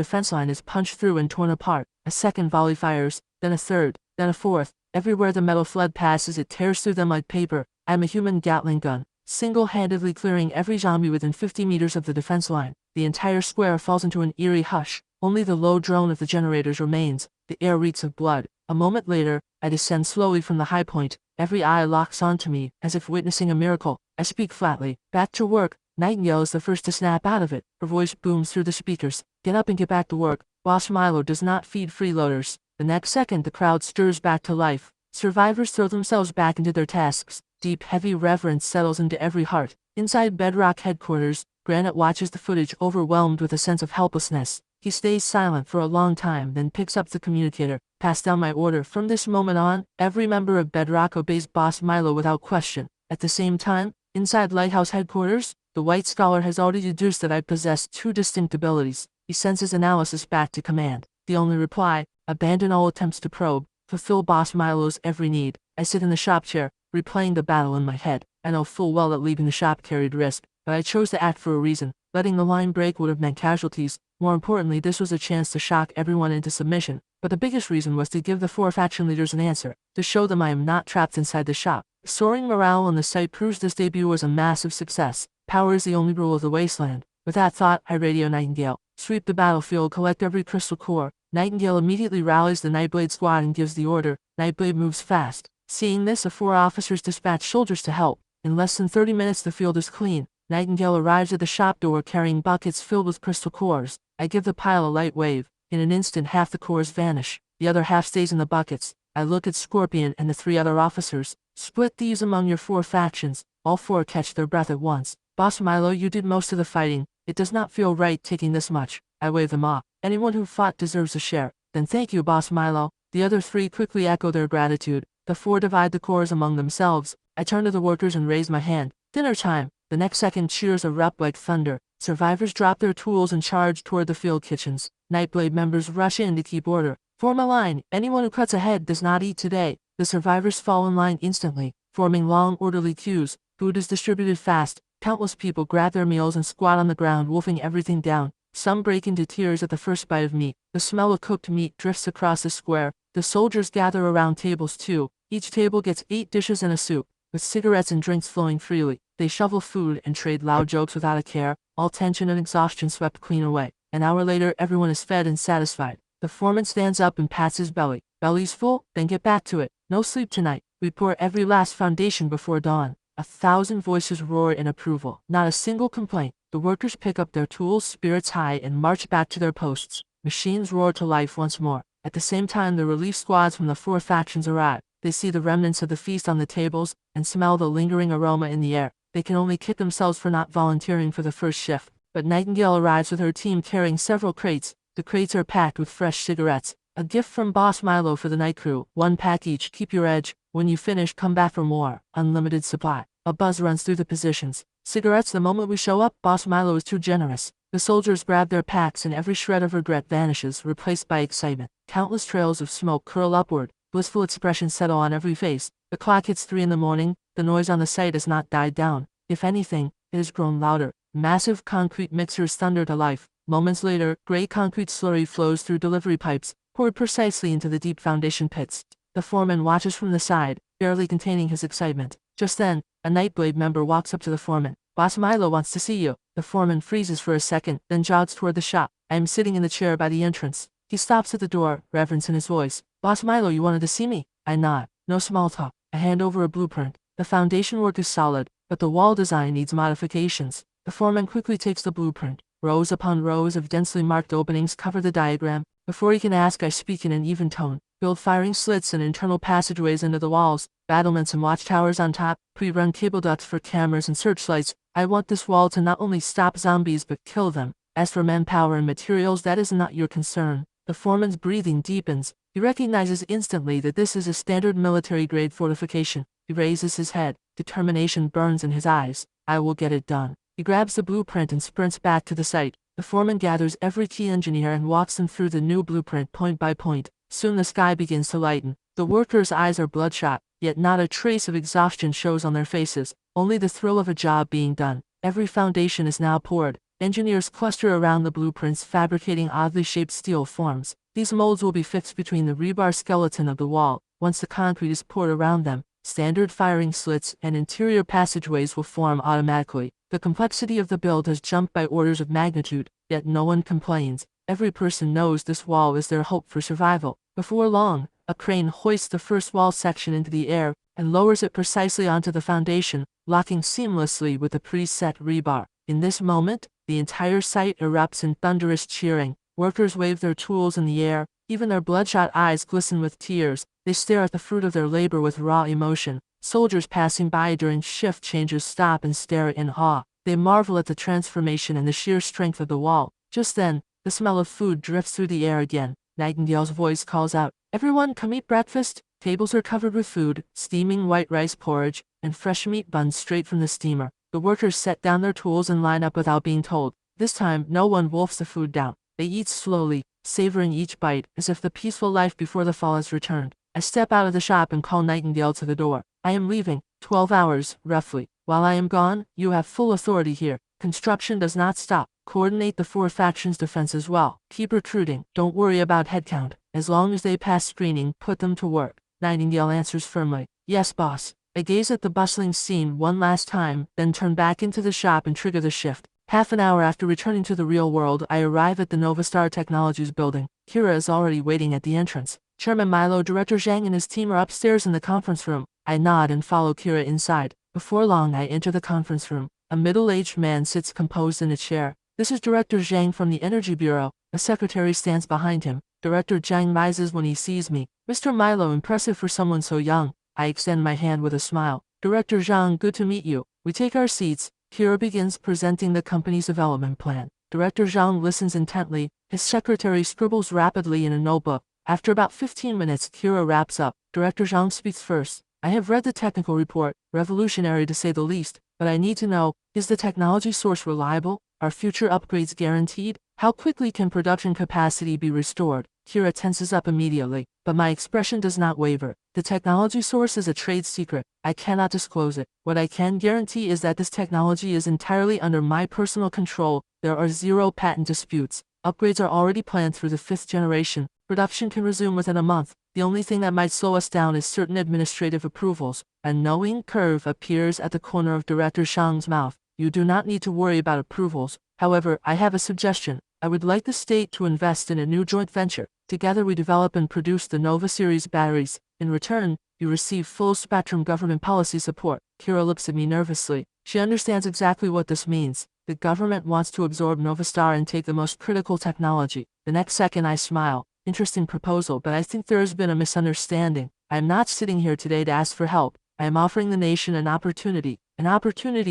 defense line is punched through and torn apart. A second volley fires, then a third, then a fourth. Everywhere the metal flood passes, it tears through them like paper. I'm a human Gatling gun, single-handedly clearing every zombie within 50 meters of the defense line. The entire square falls into an eerie hush. Only the low drone of the generators remains. The air reeks of blood. A moment later, I descend slowly from the high point. Every eye locks onto me, as if witnessing a miracle. I speak flatly. Back to work. Nightingale is the first to snap out of it. Her voice booms through the speakers. Get up and get back to work. Boss Milo does not feed freeloaders. The next second, the crowd stirs back to life. Survivors throw themselves back into their tasks. Deep, heavy reverence settles into every heart. Inside Bedrock headquarters, Granite watches the footage, overwhelmed with a sense of helplessness. He stays silent for a long time, then picks up the communicator. Pass down my order. From this moment on, every member of Bedrock obeys Boss Milo without question. At the same time, inside Lighthouse headquarters, the White Scholar has already deduced that I possess two distinct abilities. He sends his analysis back to command. The only reply: abandon all attempts to probe. Fulfill Boss Milo's every need. I sit in the shop chair, replaying the battle in my head. I know full well that leaving the shop carried risk, but I chose to act for a reason. Letting the line break would have meant casualties. More importantly, this was a chance to shock everyone into submission. But the biggest reason was to give the four faction leaders an answer, to show them I am not trapped inside the shop. Soaring morale on the site proves this debut was a massive success. Power is the only rule of the wasteland. With that thought, I radio Nightingale. Sweep the battlefield, collect every crystal core. Nightingale immediately rallies the Nightblade squad and gives the order. Nightblade moves fast. Seeing this, the four officers dispatch soldiers to help. In less than 30 minutes, the field is clean. Nightingale arrives at the shop door carrying buckets filled with crystal cores. I give the pile a light wave. In an instant, half the cores vanish. The other half stays in the buckets. I look at Scorpion and the three other officers. Split these among your four factions. All four catch their breath at once. Boss Milo, you did most of the fighting. It does not feel right taking this much. I wave them off. Anyone who fought deserves a share. Then thank you, Boss Milo. The other three quickly echo their gratitude. The four divide the cores among themselves. I turn to the workers and raise my hand. Dinner time. The next second, cheers erupt like thunder. Survivors drop their tools and charge toward the field kitchens. Nightblade members rush in to keep order. Form a line. Anyone who cuts ahead does not eat today. The survivors fall in line instantly, forming long, orderly queues. Food is distributed fast. Countless people grab their meals and squat on the ground, wolfing everything down. Some break into tears at the first bite of meat. The smell of cooked meat drifts across the square. The soldiers gather around tables too. Each table gets 8 dishes and a soup, with cigarettes and drinks flowing freely. They shovel food and trade loud jokes without a care, all tension and exhaustion swept clean away. An hour later, everyone is fed and satisfied. The foreman stands up and pats his belly. Belly's full? Then get back to it. No sleep tonight. We pour every last foundation before dawn. 1,000 voices roar in approval. Not a single complaint. The workers pick up their tools, spirits high, and march back to their posts. Machines roar to life once more. At the same time, the relief squads from the four factions arrive. They see the remnants of the feast on the tables, and smell the lingering aroma in the air. They can only kick themselves for not volunteering for the first shift. But Nightingale arrives with her team carrying several crates. The crates are packed with fresh cigarettes. A gift from Boss Milo for the night crew. 1 pack each. Keep your edge. When you finish, come back for more. Unlimited supply. A buzz runs through the positions. Cigarettes the moment we show up. Boss Milo is too generous. The soldiers grab their packs and every shred of regret vanishes, replaced by excitement. Countless trails of smoke curl upward. Blissful expressions settle on every face. The clock hits 3 in the morning. The noise on the site has not died down. If anything, it has grown louder. Massive concrete mixers thunder to life. Moments later, gray concrete slurry flows through delivery pipes, poured precisely into the deep foundation pits. The foreman watches from the side, barely containing his excitement. Just then, a Nightblade member walks up to the foreman. Boss Milo wants to see you. The foreman freezes for a second, then jogs toward the shop. I am sitting in the chair by the entrance. He stops at the door, reverence in his voice. Boss Milo, you wanted to see me? I nod. No small talk. I hand over a blueprint. The foundation work is solid, but the wall design needs modifications. The foreman quickly takes the blueprint. Rows upon rows of densely marked openings cover the diagram. Before he can ask, I speak in an even tone. Build firing slits and internal passageways into the walls, battlements and watchtowers on top, pre-run cable ducts for cameras and searchlights. I want this wall to not only stop zombies but kill them. As for manpower and materials, that is not your concern. The foreman's breathing deepens. He recognizes instantly that this is a standard military-grade fortification. He raises his head. Determination burns in his eyes. I will get it done. He grabs the blueprint and sprints back to the site. The foreman gathers every key engineer and walks them through the new blueprint point by point. Soon the sky begins to lighten. The workers' eyes are bloodshot, yet not a trace of exhaustion shows on their faces, only the thrill of a job being done. Every foundation is now poured. Engineers cluster around the blueprints, fabricating oddly shaped steel forms. These molds will be fixed between the rebar skeleton of the wall. Once the concrete is poured around them, standard firing slits and interior passageways will form automatically. The complexity of the build has jumped by orders of magnitude, yet no one complains. Every person knows this wall is their hope for survival. Before long, a crane hoists the first wall section into the air and lowers it precisely onto the foundation, locking seamlessly with the preset rebar. In this moment, the entire site erupts in thunderous cheering. Workers wave their tools in the air, even their bloodshot eyes glisten with tears. They stare at the fruit of their labor with raw emotion. Soldiers passing by during shift changes stop and stare in awe. They marvel at the transformation and the sheer strength of the wall. Just then, the smell of food drifts through the air again. Nightingale's voice calls out, "Everyone, come eat breakfast." Tables are covered with food, steaming white rice porridge, and fresh meat buns straight from the steamer. The workers set down their tools and line up without being told. This time, no one wolfs the food down. They eat slowly, savoring each bite, as if the peaceful life before the fall has returned. I step out of the shop and call Nightingale to the door. "I am leaving, 12 hours, roughly. While I am gone, you have full authority here. Construction does not stop. Coordinate the 4 factions' defense as well. Keep recruiting. Don't worry about headcount. As long as they pass screening, put them to work." Nightingale answers firmly, "Yes, boss." I gaze at the bustling scene one last time, then turn back into the shop and trigger the shift. Half an hour after returning to the real world, I arrive at the Novastar Technologies building. Kira is already waiting at the entrance. Chairman Milo, Director Zhang and his team are upstairs in the conference room. I nod and follow Kira inside. Before long, I enter the conference room. A middle-aged man sits composed in a chair. This is Director Zhang from the Energy Bureau. A secretary stands behind him. Director Zhang rises when he sees me. "Mr. Milo, impressive for someone so young." I extend my hand with a smile. "Director Zhang, good to meet you." We take our seats. Kira begins presenting the company's development plan. Director Zhang listens intently. His secretary scribbles rapidly in a notebook. After about 15 minutes, Kira wraps up. Director Zhang speaks first. "I have read the technical report, revolutionary to say the least, but I need to know, is the technology source reliable? Are future upgrades guaranteed? How quickly can production capacity be restored?" Kira tenses up immediately, but my expression does not waver. "The technology source is a trade secret. I cannot disclose it. What I can guarantee is that this technology is entirely under my personal control. There are 0 patent disputes. Upgrades are already planned through the 5th generation. Production can resume within a month. The only thing that might slow us down is certain administrative approvals." A knowing curve appears at the corner of Director Zhang's mouth. "You do not need to worry about approvals. However, I have a suggestion. I would like the state to invest in a new joint venture. Together we develop and produce the Nova series batteries. In return, you receive full spectrum government policy support." Kira looks at me nervously. She understands exactly what this means. The government wants to absorb Novastar and take the most critical technology. The next second I smile. Interesting proposal, but I think there has been a misunderstanding. I am not sitting here today to ask for help. I am offering the nation an opportunity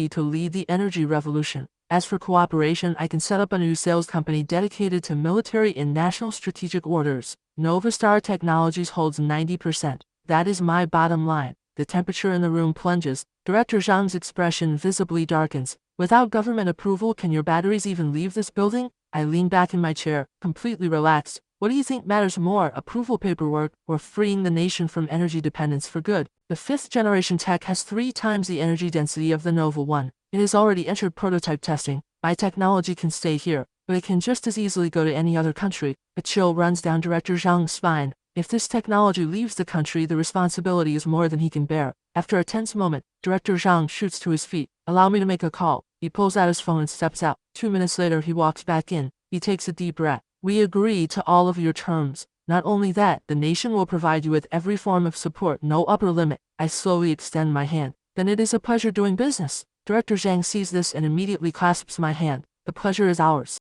to lead the energy revolution. As for cooperation, I can set up a new sales company dedicated to military and national strategic orders. Novastar Technologies holds 90%. That is my bottom line. The temperature in the room plunges. Director Zhang's expression visibly darkens. "Without government approval, can your batteries even leave this building?" I lean back in my chair, completely relaxed. "What do you think matters more, approval paperwork or freeing the nation from energy dependence for good?" The 5th generation tech has 3 times the energy density of the Nova 1. It has already entered prototype testing. My technology can stay here, but it can just as easily go to any other country. A chill runs down Director Zhang's spine. If this technology leaves the country, the responsibility is more than he can bear. After a tense moment, Director Zhang shoots to his feet. "Allow me to make a call." He pulls out his phone and steps out. 2 minutes later, he walks back in. He takes a deep breath. "We agree to all of your terms. Not only that, the nation will provide you with every form of support, no upper limit." I slowly extend my hand. "Then it is a pleasure doing business." Director Zhang sees this and immediately clasps my hand. "The pleasure is ours."